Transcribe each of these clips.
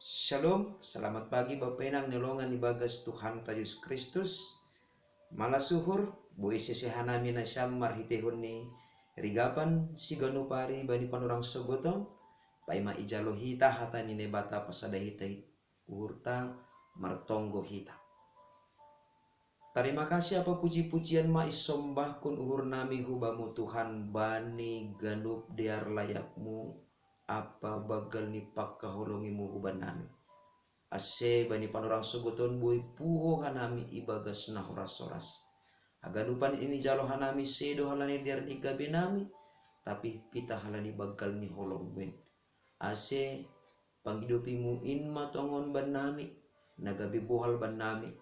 Shalom, selamat pagi Bapak Enang nilongan ibagas Tuhan Yesus Kristus. Malasuhur, bu sesehanami na siyam marhitehon ni rigapan sigano pari bani panurang sogoton, paima ijalo hita hata ni nebata pasada hita uhurta martonggo hita. Terima kasih apa puji-pujian ma isombah kun uhur nami hubamu Tuhan bani ganup diar layakmu apa bagal ni pakkaholongimu huban nami. Ase bani panorang sogoton boy puho hanami ibagas na horas-horas. Aganupan ini jalo hanami sedo halani diar ni gabe nami, tapi pita halani bagal ni holong wen. Ase panghidupimu in matongon ban nami, nagabi bohal ban nami.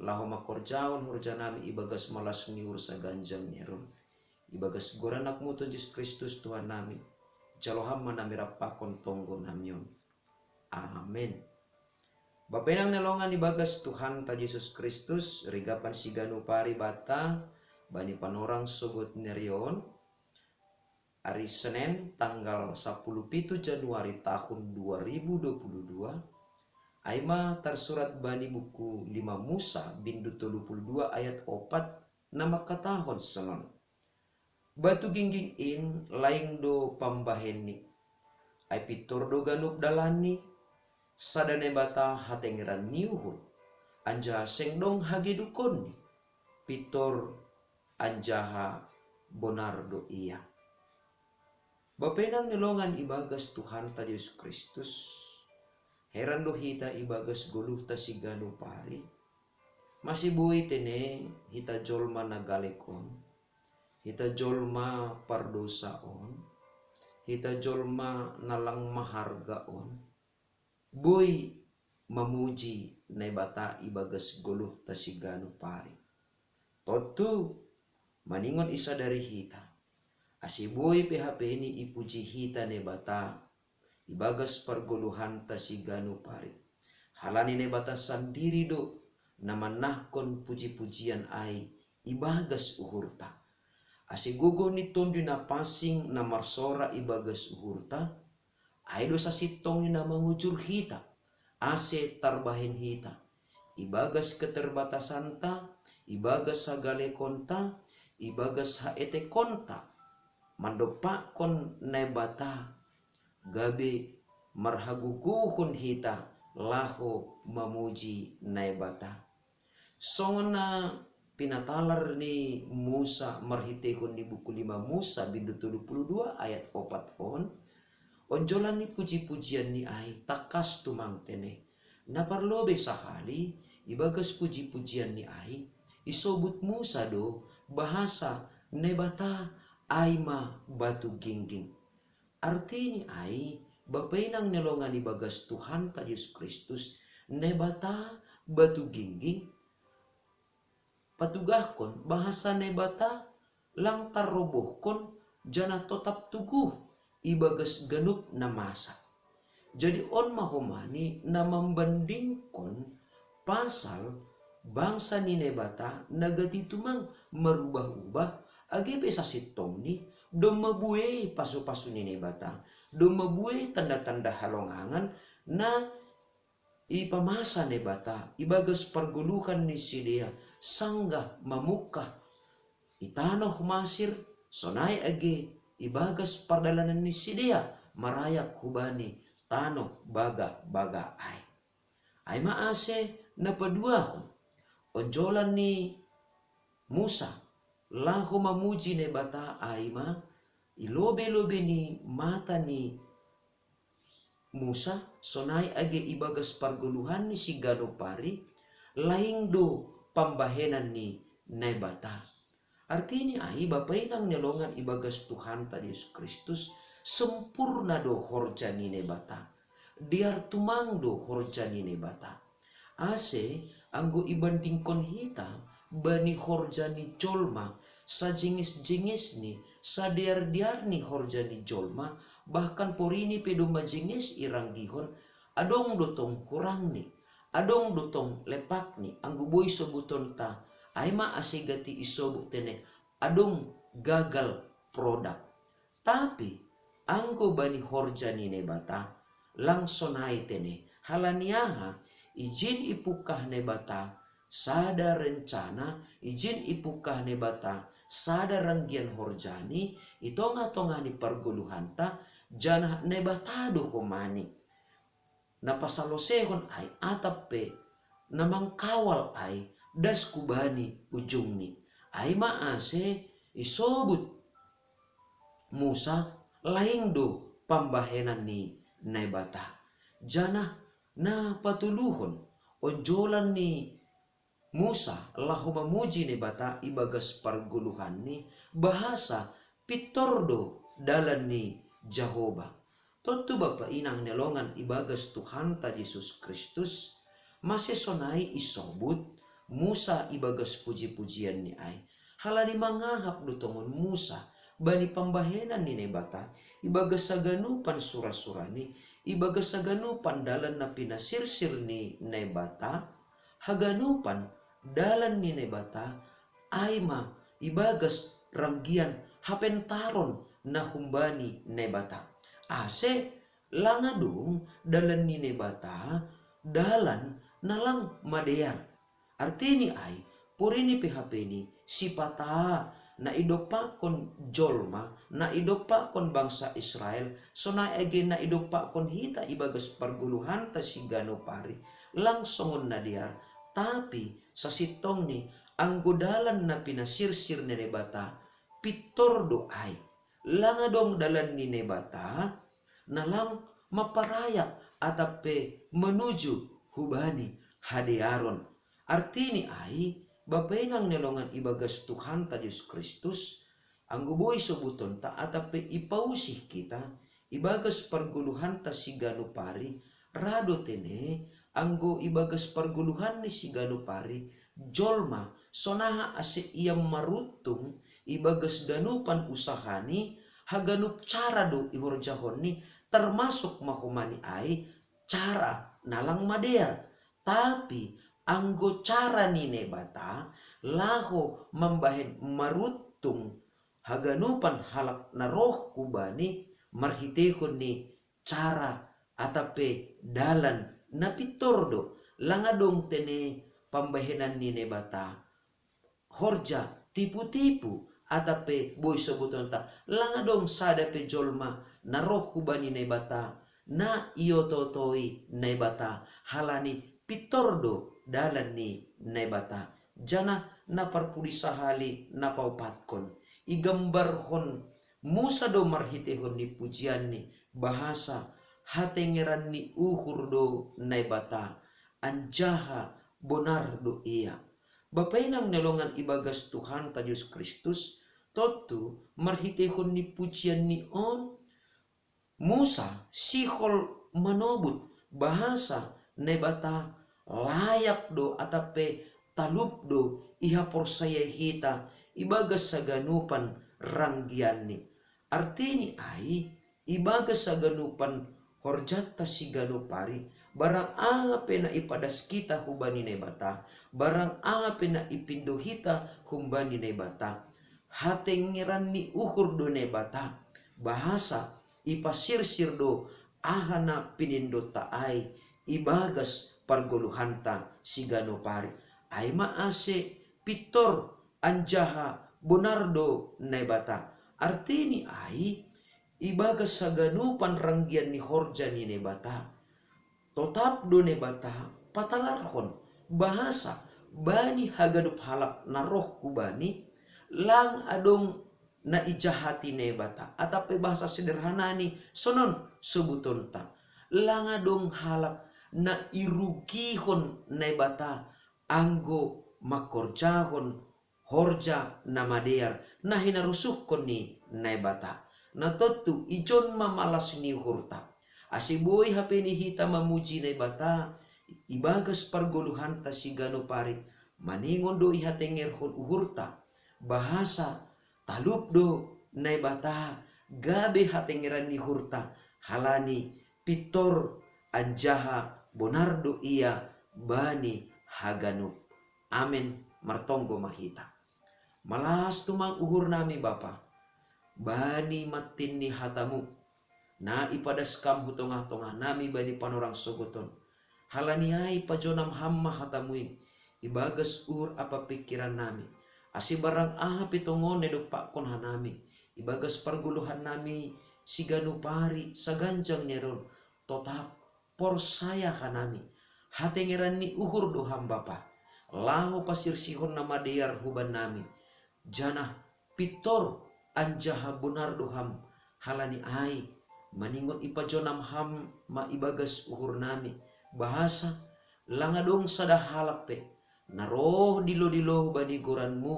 Laho makorjaon hurja nami ibagas malas ni ursa ganjang nyeron. Ibagas goranak mu Yesus Kristus Tuhan nami. Jaloham manami rapakon tonggo namyon. Amin. Bapak yang nelongan ibagas Tuhan ta Yesus Kristus rigapan siganu pari bata bani panorang sogot nerion hari Senin tanggal 10 Januari tahun 2022 aima tersurat bani buku 5 Musa bindu 32 ayat 4 nama katahon senon batu gingging in laing do pambaheni ai pitor do ganup dalani sadane bata hatengeran niuhur anja sengdong hagedukon ni pitor anjaha bonardo iya. Bapenang nilongan ibagas Tuhan ta Yesus Kristus heran do hita ibagas goluh ta sigano pari masih bui tene hita jolma nagalekon hita jolma pardosaon hita jolma nalang mahargaon boy mamuji na bata ibagas goluh ta sigano pari. Totu maningon isa dari hita. Asiboy PHP ini ipuji hita ne bata ibagas pergoluhan ta sigano pari. Halani ne bata sandiri do namanahkon puji-pujian ai ibagas uhurta. Asigugo ni tondi na pasing na marsora ibagas uhurta. Aido sa sitong ni na mangujur hita, ase tarbahin hita, ibagas keterbatasan ta, ibagas sagale konta, ibagas haete konta, mandopa kon nebata, gabe marhaguguhun hita, laho mamuji nebata. Songon na pinatalar ni Musa marhitehon di buku 5 Musa bindu 22 ayat 4 on, onjolan ni puji-pujian ni ai takas tumang tene. Naparlobe sahali ibagas puji-pujian ni ai isobut Musa do bahasa nebata aima batu gingging. Arti ni ai bapainang nelongan ibagas Tuhan ta Yesus Kristus nebata batu gingging. Patugahkon bahasa nebata lang tarobohkon jana totap tuguh ibagas ganup na masa. Jadi on mahomani na membandingkon pasal bangsa ni nebata nagati tumang merubah-ubah age pesa sitong ni do mabuhay paso-paso ni nebata do mabuhay tanda-tanda halongangan na ipamasa nebata ibagas perguluhan ni sidia sanggah mamukah itanoh masir sonai age ibagas pardalanan ni sidia marayak hubani tano baga ai. Ai maase napadua onjolan ni Musa lahu mamuji ne bata aima ilobe-lobe ni mata ni Musa sonai age ibagas parguluhan ni sigano pari laing do pambahenan ni nebata. Artinya ai bapainang nelongan ibagas Tuhan ta Yesus Kristus sempurna do horjani nebata. Diar tumang do horjani nebata. Ase anggo ibandingkon hita bani horjani jolma sa jengis-jengis ni sa diar-diar ni horjani jolma bahkan porini pedo majengis irang gihon adong dotong kurang ni adong dotong lepak ni anggo boy sobuton ta aima asigati isobuk tene adong gagal produk. Tapi anggo bani horjani nebata langsonai tene halaniaha izin ipukah nebata sada rencana izin ipukah nebata sada ranggian horjani itonga-tonga ni perguluhanta jana nebatado komani napasalosehon ay atape namangkawal ay das kubani ujungni ay maase isobut Musa laing do pambahenan ni nebata jana na patuluhon onjolan ni Musa lahu mamuji nebata ibagas parguluhan ni bahasa pitordo dalan ni Jehovah. Tentu Bapa inang nelongan ibagas Tuhan ta Yesus Kristus masih sonai isobut Musa ibagas puji-pujian ni ay halani mangahap dutongon Musa bani pambahenan ni nebata ibagas saganupan sura-sura ni ibagas saganupan dalan na pinasirsir ni nebata haganupan dalan ni nebata ay ma ibagas ranggian hapentaron na humbani nebata ase langadong dalan ni nebata dalan nalang madear artini ay purini PHP ni sipata na idopa kon jolma na idopa kon bangsa Israel so na again na idopa kon hita ibagas parguluhan ta sigano pari langsongon na diar tapi sa sitong ni ang godalan na pinasirsir ni nebata pitordo ay langadong dalan ni nebata na lang maparayak atape menuju hubani hadiaron artini ay bapenang nelongan ibagas Tuhan ta Yesus Kristus ang guboy subuton ta atape ipausih kita ibagas parguluhan ta sigano pari rado tene anggo ibagas parguluhan ni sigano pari jolma sonaha ase iyam marutung ibagas ganupan usahani haganup cara do ihorjahon ni termasuk mahumani ay cara nalang madear tapi anggo cara ni nebata laho membahen marutung haganupan halak na roh kubani marhitehon ni cara atape dalan na pitordo langadong tene pambahenan ni nebata horja tipu-tipu atape boy sabuton ta langadong sada pe jolma na roh kubani nebata na iyototoi nebata halani pitordo dalan ni nebata jana na parpulisahali na paupatkon igambar hon Musa do marhitehon ni pujian ni bahasa hatengeran ni uhur do nebata anjaha bonar do iya bapainang nelongan ibagas Tuhan ta Yesus Kristus totu marhitehon ni pujian ni on Musa sihol manobut bahasa nebata layak do atape talup do iha porsaya hita ibagas sa ganupan ranggian ni artini ay ibagas sa ganupan horjata si ganupari barang ape na ipadas kita hubani nebata barang ape na ipindo hita humbani nebata hatengiran ni uhur do nebata bahasa ipasirsir do ahana pinindo taay ibagas parguluhanta sigano pari ay maase pitor anjaha bonardo nebata artini ay ibagas sa ganupan ranggian ni horja ni nebata totap do nebata patalarhon bahasa bani hagadup halak na roh kubani lang adong na ijahati nebata atape bahasa sederhana ni sonon subuton ta lang adong halak na irugihon nebata anggo makorjahon horja na madear na hinarusukon ni nebata na totu ijon mamalas ni hurta asiboy hape ni hita mamuji nebata ibagas parguluhan ta sigano pari maningon do ihatenger hurta bahasa talup do nebata gabe hatengeran ni hurta halani pitor anjaha bonardo iya bani haganup amin martonggo mahita malas tumang uhur nami Bapa bani matin ni hatamu na ipadas kam hutongah-tongah nami bani panorang sogoton halaniai pajonam hamma hatamui ibagas apa pikiran nami asi barang api tongone do pakon hanami ibagas perguluhan nami siganu pari saganjang neron totap porsaya kanami hatengeran ni uhur do hamba pa lahu pasir sihon nama deyar huban nami janah pitor anjaha bunar do ham halani ai maningon ipajonam ham ma ibagas uhur nami bahasa langadong sada halak pe naroh dilo bani goranmu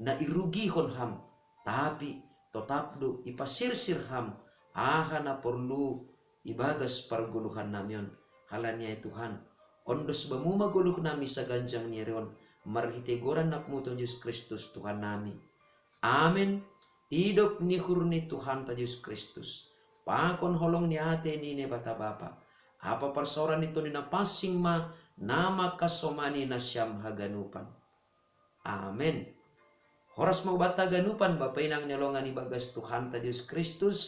na irugihon ham tapi tetap do ipasirsir ham ahana perlu ibagas parguluhan namion halanya Tuhan ondos bamuma guluk nami sa ganjang niron marhite goran nakmu Yesus Kristus Tuhan nami amin hidup ni hurni Tuhan ta Yesus Kristus pakon holong ni ate ni ne bata bapa apa persoalan itu ni napasing ma nama kasomani na siyam haganupan amin horas mau bata ganupan bapa inang nyolongan ibagas Tuhan ta Yesus Kristus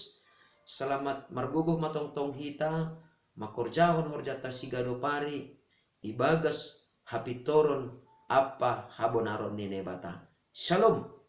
selamat marguguh matongtong hita makorjahon horjata sigano pari ibagas hapitoron apa habonaron ni nebata shalom.